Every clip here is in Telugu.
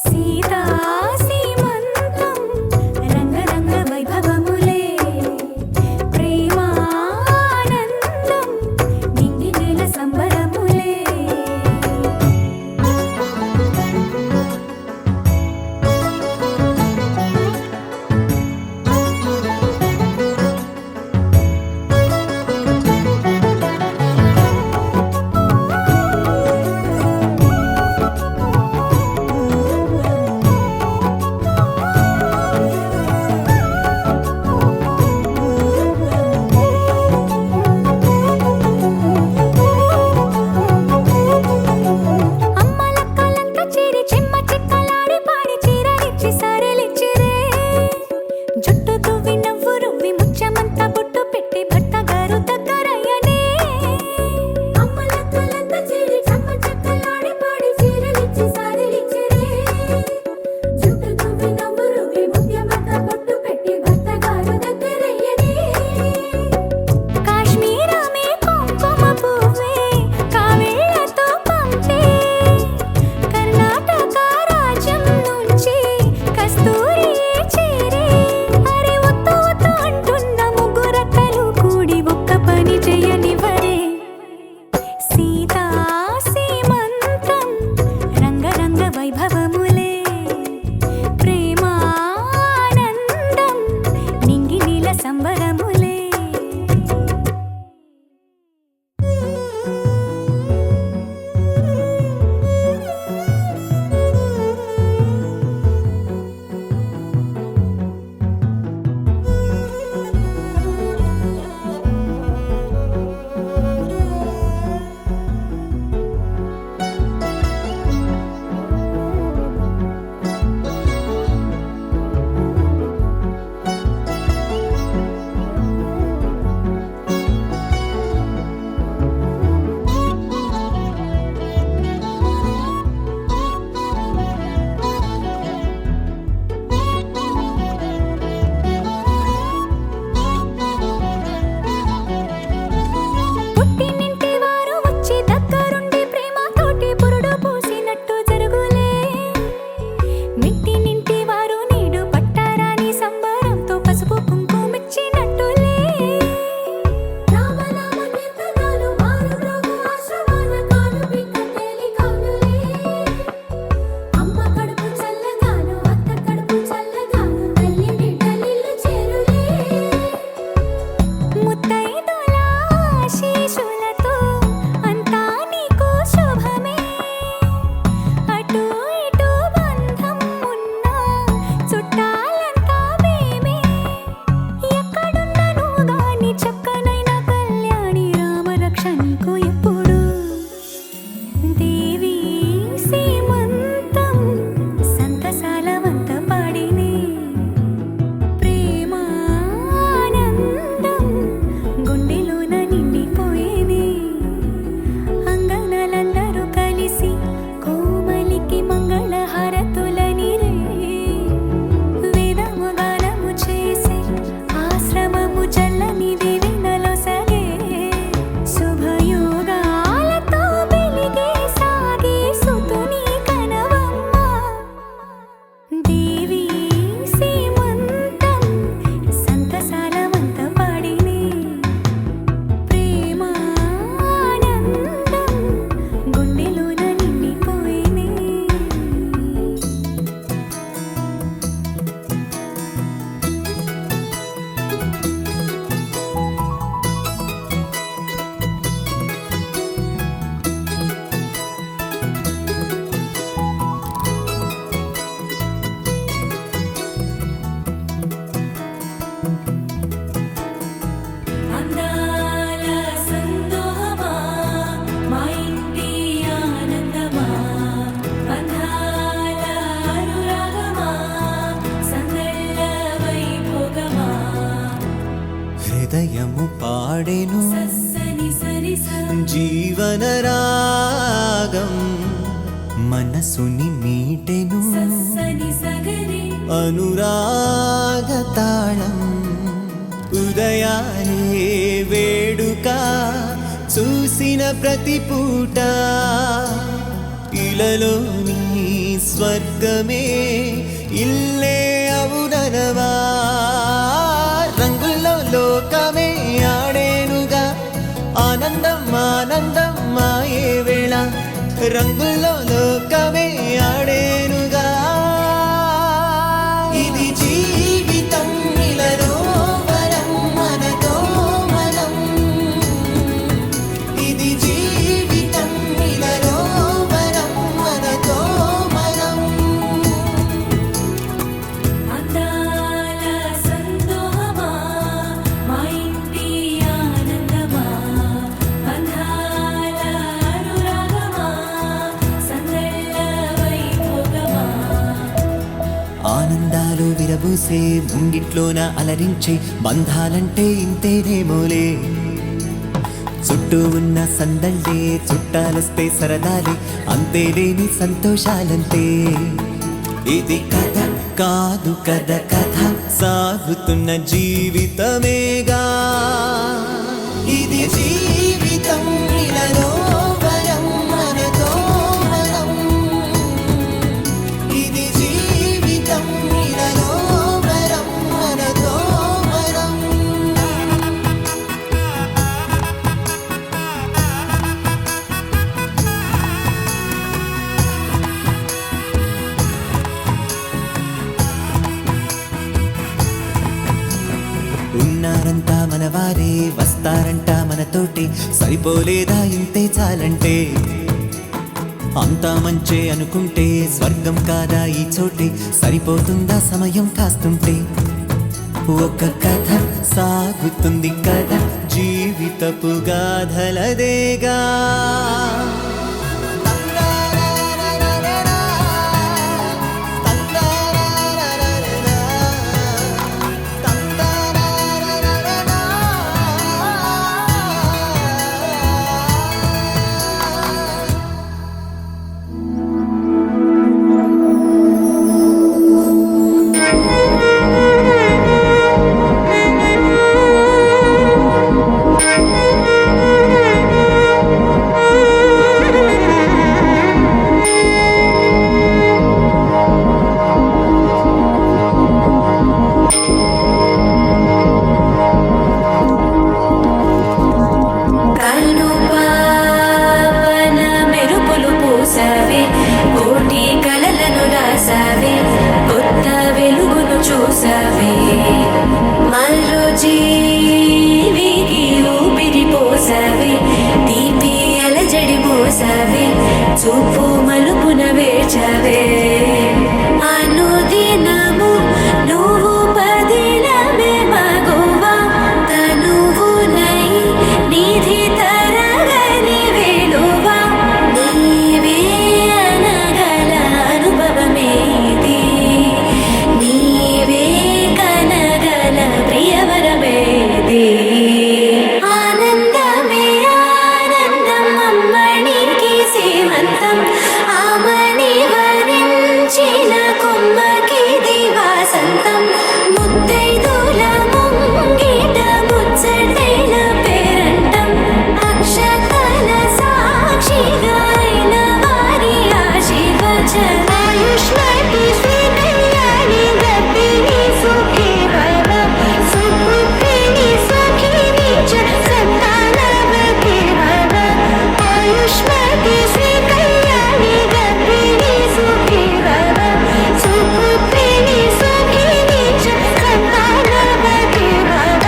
సీతా సీమంతం రంగరంగ వైభవములే ప్రేమానందం నింగి నేల సంబరములే హృదయము పాడెను జీవన రాగం మనసుని మీటెను అనురాగ తాళం ఉదయాలే వేడుక చూసిన ప్రతి పూట ఇలలోని స్వర్గమే ఇల్లే అవుననవా రంగుల్లో లోకమే ఆడేనుగా ఆనందం ఆనందం మాయే వేళ రంగుల్లో లోకమే ఆడేనుగా ఇది జీవితం ఇలలో వరం మనతో మనం ఇది జీవితం ఇలలో వరం మనతో మనం అందాల సంతోహమా మా ఇంటి ఆనందమా బంధాల అనురాగమా సందళ్ళ వైభోగమా ఆనందాలు విరబూసే ముంగిట్లోన అలరించే బంధాలంటే ఇంతేనేమోలే చుట్టూ ఉన్న సందళ్ళే చుట్టాలొస్తే సరదాలే అంతేలేని సంతోషాలంతే ఇది కథ కాదు కథ కథ సాగుతున్న జీవితమేగా ఇది జీవితం ఇలలో వరం మనతో మనం ఇది జీవితం ఇలలో వరం మనతో మనం ఉన్నారంతా మనవారే వస్తారంట మనతోటి సరిపోలేదా ఇంతే చాలంటే అంతా మంచే అనుకుంటే స్వర్గం కాదా ఈ చోటే సరిపోతుందా సమయం కాస్తుంటే ఒక కథ సాగుతుంది కథ జీవితపు గాథలదేగా కను పాపన మెరుపులు పూసావే కోటి కలలను రాసావే కొత్త వెలుగును చూసావే మరో జీవికి ఊపిరి పోసావే తీపి అలజడి మోసావే చూపు మలుపున వేచావే అనుదినము నువ్వు పదిలమే మగువా తనువునై నిధి తరగని వేలువా నీవే అనగల అనుభవమేది నీవే కనగల ప్రియవరమేది ఆనందమే ఆనందం అమ్మనికి సేమంతం ఆమని వరించిన కొమ్మకిది వాసంతం ముత్తైదుల ముంగిట ముచ్చటైన పేరంటం అక్షతల సాక్షిగా అయిన వారి ఆశీర్వచనం ఆయుష్మతి శ్రీ కళ్యాణి గర్భిణి సుఖీ భవ సుపుత్రిణి సఖిని చ సంతానవతి భవ ఆయుష్మతి శ్రీ కళ్యాణి గర్భిణి సుఖీ భవ సుపుత్రిణి సఖిని చ సంతానవతి భవ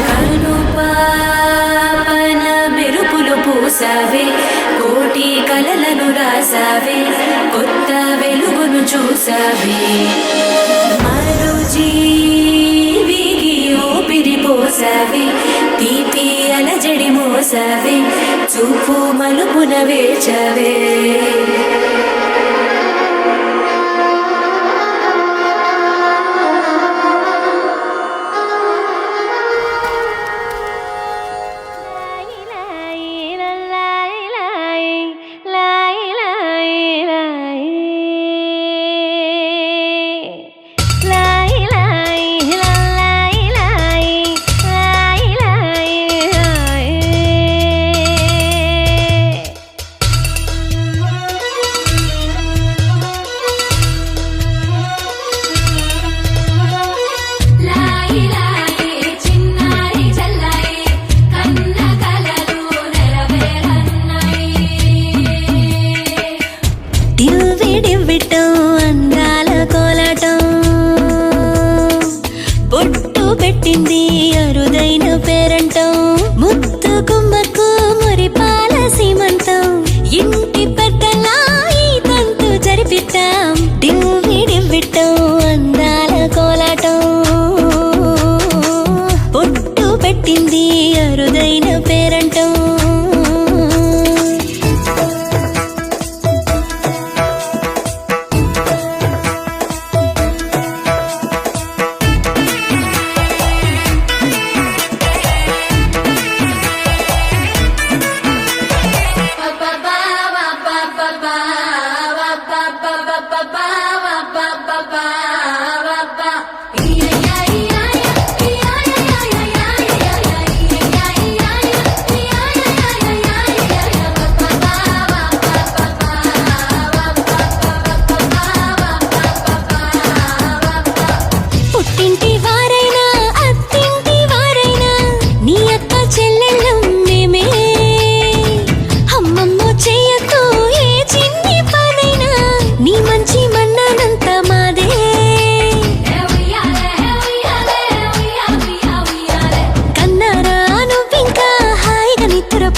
కను పాపన మెరుపులు పూసావే కోటి కలలను రాసావే కొత్త వెలుగును చూసావే మరో జీవికి ఊపిరి పోసావే తీపి అలజడి మోసావే చూపు మలుపున వేచవే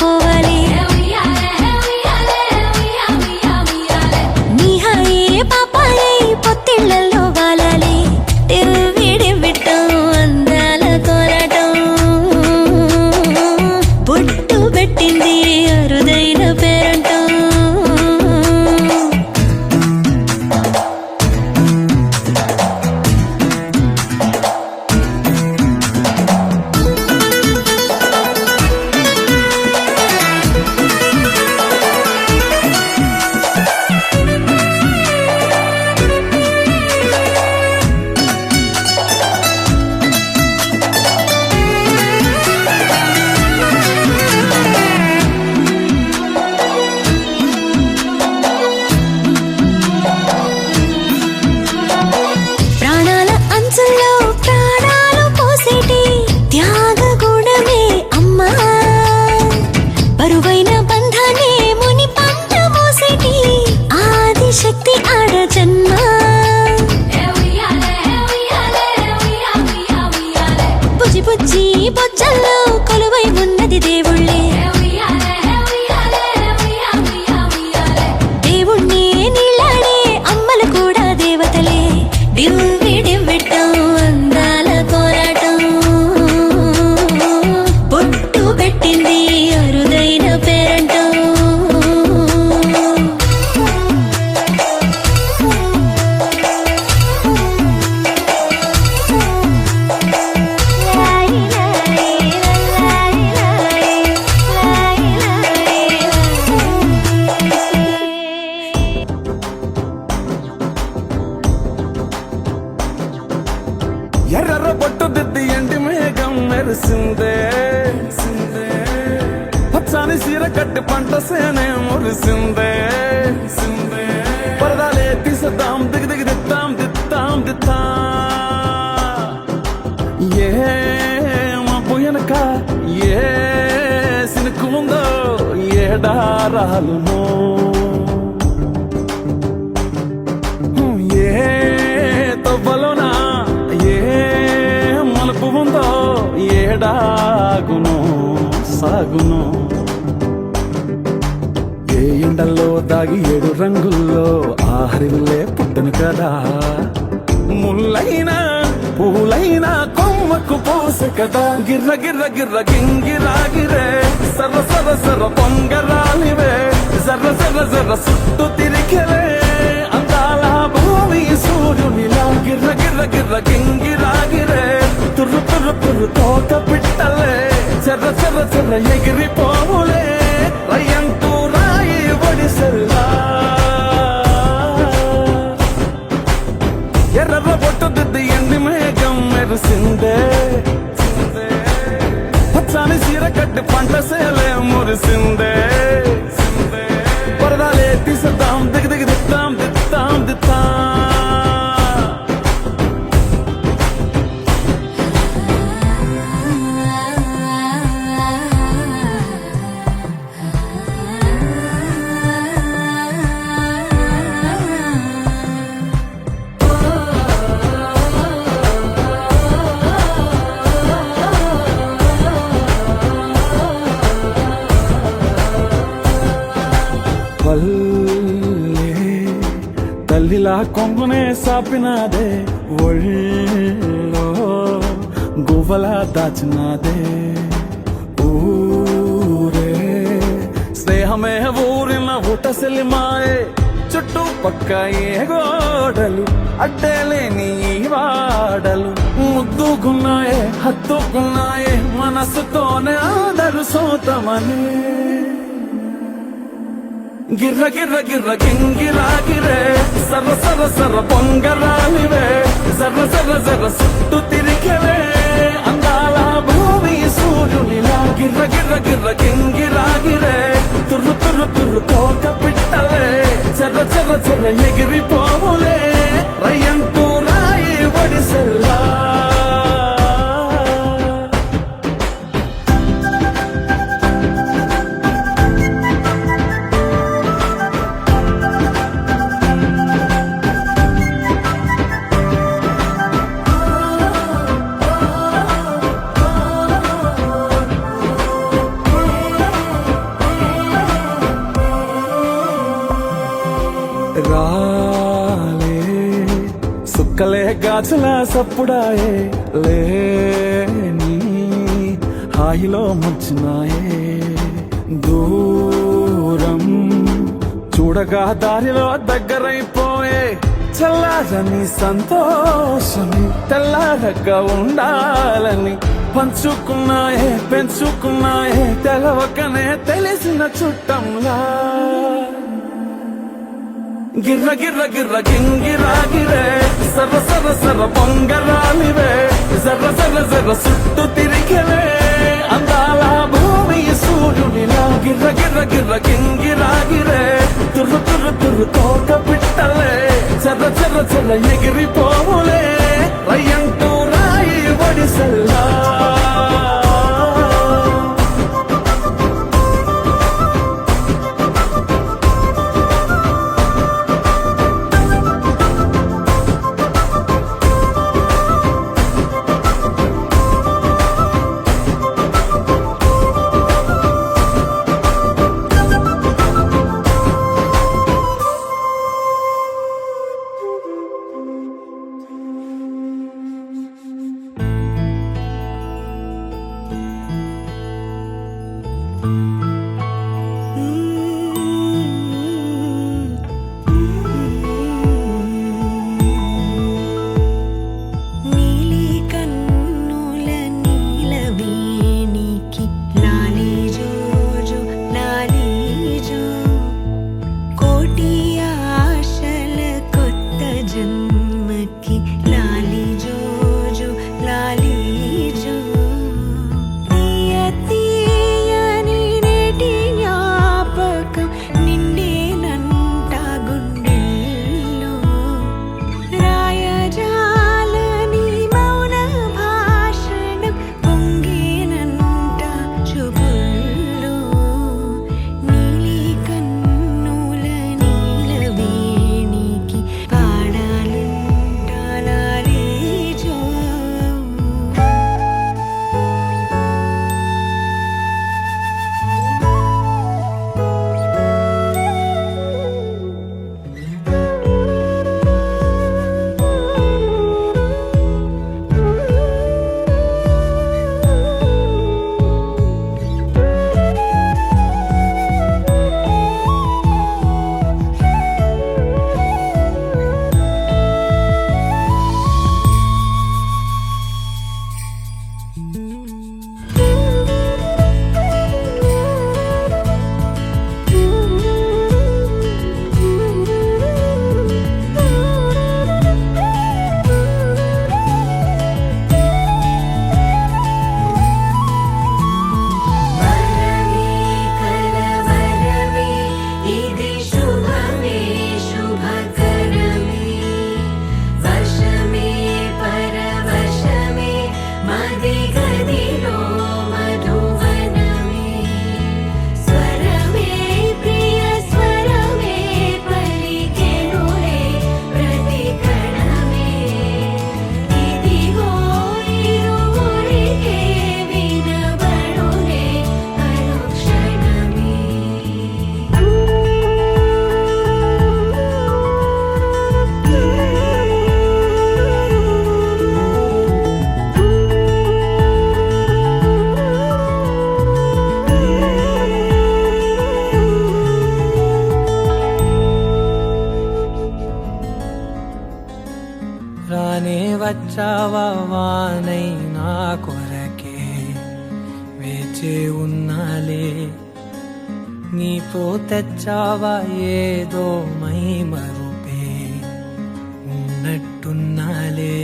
పోవాలి నీ హాయే పాపాయే పొత్తిళ్లలో వాలాలి విడివిట్టం అందాల కోలాటం బొట్టు పెట్టింది అరుదైన పేరంటం ప్రాణాల అంచుల్లో ప్రాణాలు పోసేటి త్యాగ గుణమే అమ్మా బరువైన బంధాన్ని ముని పంట మోసేటి ఆదిశక్తి ఆడ జన్మ బుజ్జి బుజ్జి బొజ్జల్లో కొలువై ఉన్నది దేవుళ్ళే దేవుణ్ణి నీళ్ళాడే అమ్మలు కూడా దేవతలే డివ్విడివ్విట్టం అందాల కోలాటం బొట్టు పెట్టింది అరుదైన పేరంటం ఎర్ర బొట్టు దిద్ది ఎండి మేఘం మెరిసిందే పచ్చాని సీర కట్టి పంట సేనే మురిసిందే పరదాలే తీసేద్దాం దిగి దిగి దిత్తాం దిత్తాం దిత్తా ఏ మబ్బు వెనక ఏ సినుకు ఉందో ఏడారాలునో ఏ తవ్వలోనా ఏ మలుపు ఉందో ఏడాగును సాగును ఏ ఎండల్లో దాగి 7 రంగుల్లో ఆహరిల్లే పుట్టను కదా ముల్లైనా పూలైనా కొమ్మకు పోసె కదా గిర్ర గిర్ర గిర్ర గింగిరాగిరే సర్ర సర్ర సర్ర పొంగరాలివే జర్ర జర్ర జర్ర సుట్టు తిరిగలే అందాల భూమి సూర్యునిలా గిర్ర గిర్ర గిర్ర గింగిరాగిరే తుర్రు తుర్రు తుర్రు తోక పిట్టలే చెర్ర చెర్ర చెర్ర ఎగిరిపోవులే రయ్యంటూ రాయి ఒడిసెల్లా ఎర్ర బొట్టు దిద్ది ఎండి మేఘం మెరిసిందే పచ్చాని సీర కట్టి పంట సేలే మురిసిందే పరదాలే తీసేద్దాం దిగి దిగి దిత్తాం దిత్తాం దిత్తా తల్లిలా కొంగునే సాపినాదే ఒళ్ళో గువ్వలా దాచినాదే ఊరే స్నేహమే ఊరిన ఊటసెలి మాయే చుట్టూ పక్క ఏ గోడలు అడ్డేలేని ఈ వాడలు ముద్దుకున్నాయే హత్తుకున్నాయే మనసుతోనే ఆదరు సోతమనే గిర్ర గిర్ర గిర్ర గింగిరాగిరే సర్ర సర్ర సర్ర పొంగరాలివే జర్ర జర్ర జర్ర సుట్టు తిరిగలే అందాల భూమి సూర్యునిలా గిర్ర గిర్ర గిర్ర గింగిరాగిరే తుర్రు తుర్రు తుర్రు తోక పిట్టలే చెర్ర చెర్ర చెర్ర ఎగిరిపోవులే రయ్యంటూ రాయి ఒడిసెల్లా రాలే సుక్కలే గాజుల సప్పుడాయే లేని హాయిలో ముంచినాయే దూరం చూడగా దారిలో దగ్గరైపోయే చల్లారని సంతోషమి తెల్లారగా ఉండాలని పంచుకున్నాయే పెంచుకున్నాయే తెలవకనే తెలిసిన చుట్టంలా గిర్ర గిర్ర గిర్ర గింగిరా గిరే సర్ర సర్ర సర్ర పొంగరాలివే జర్ర జర్ర జర్ర చుట్టూ తిరిగేవే అందాల భూమి సూర్యుడిలా గిర్ర గిర్ర గిర్ర గింగిరా గిరే తుర్రు తుర్రు తుర్రు తోక పిట్టలే చర్ర చర్ర చర్ర ఎగిరిపోవులే రయ్యంటూ రాయి ఒడిసెల్లా నీలి కన్నుల నీలవేణికి లాలి జోజో లాలి జో కోటి ఆశల కొత్త జన్మకి లాలి జోజో లాలి జో తీయ తీయని నేటి జ్ఞాపకం నిండేనంట గుండెల్లో రాయజాలని మౌన భాషణం పొంగేనంట చూపుల్లో నీలి కన్నుల నీలవేణికి పాడాలంట లాలి జో వరమే కలవరమే ఇది శుభమే శుభకరమే వశమే పరవశమే మది గదిలో మధువనమే స్వరమే ప్రియ స్వరమే పలికెనులే ప్రతి కణమే ఇదిగో ఇరువురికే వినబడునే అనుక్షణమే రానే వచ్చావా వానై నా కొరకే వేచే ఉన్నాలే నీతో తెచ్చావా ఏదో మై మరుపే ఉన్నట్టున్నాలే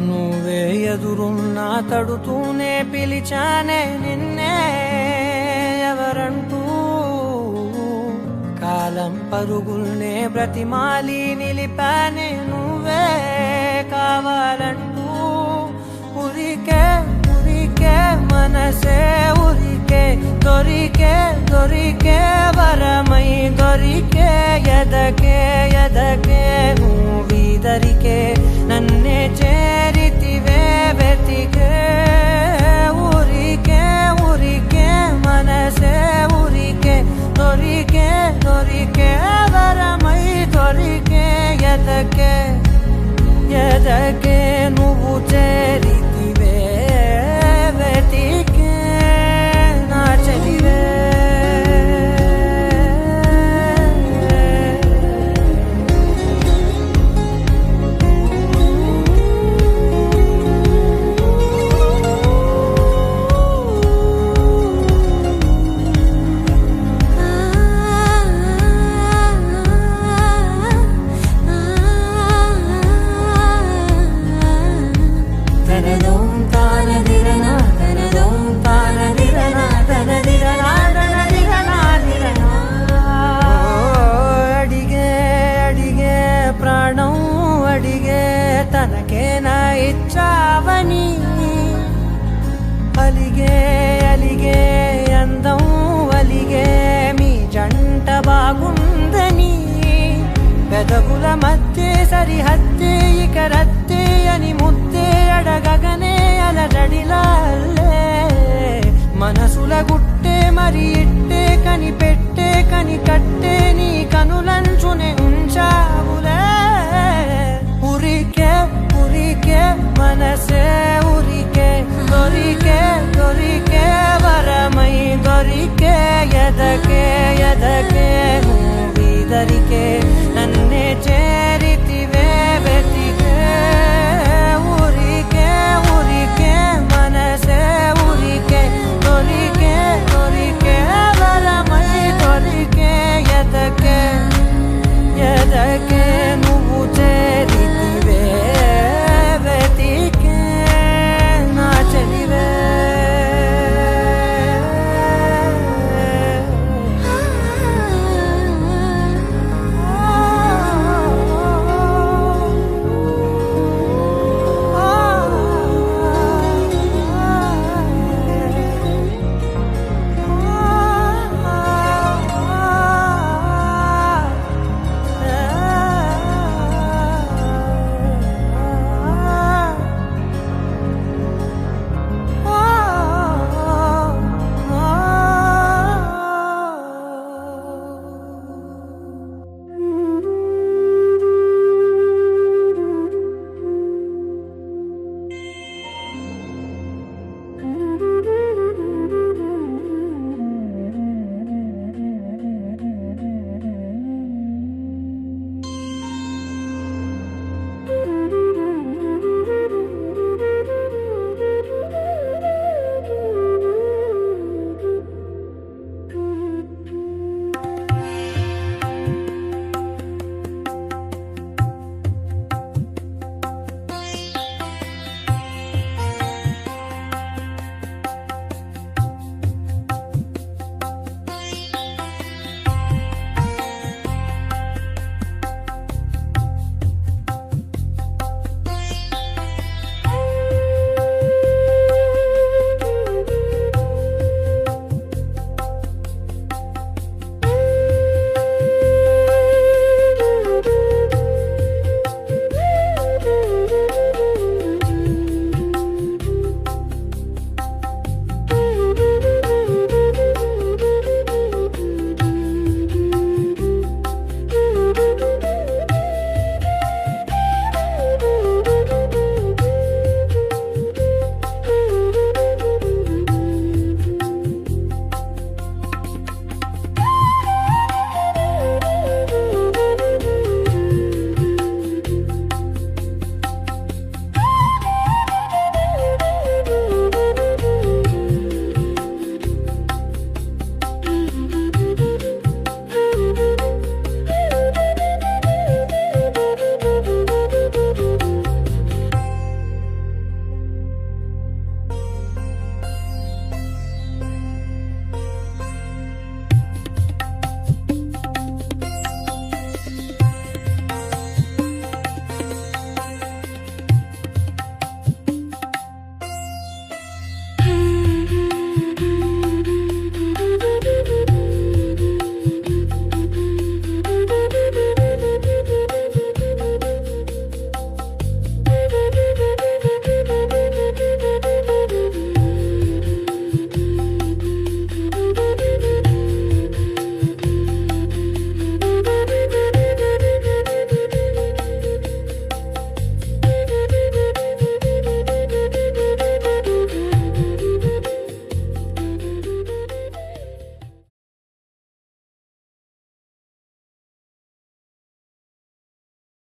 నువ్వే ఎదురున్నా తడుతూనే పిలిచానే నిన్నే ఎవరంటూ కాలం పరుగుల్నే బ్రతిమాలి నిలిపానే నువ్వే కావాలంటూ ఉరికే ఉరికే మనసే ఉరికే దొరికే దొరికే వరమై దొరికే ఎదకే ఎదకే నువ్వీదరికే నన్నే చేరితివే వెతికే ఊరికే ఊరికే మనసే ఊరికే దొరికే దొరికే వరమై చెంతకే నువ్వు చేరితివే వెతికే నా చెలివే తనదోం తానదిరనా తనదోం తానదిరనా తనదిరనా తనదిరనా దిరనా అడిగే అడిగే ప్రాణం అడిగే తనకేనా ఇచ్చావని అలిగే అలిగే అందం అలిగే మీ జంట బాగుందని పెదవుల మధ్య సరిహద్దే ఇక రద్దే అని ముద్దే అడగగనే అలజడిలాల్లే మనసుల గుట్టే మరి ఇట్టే కని పెట్టే కని కట్టే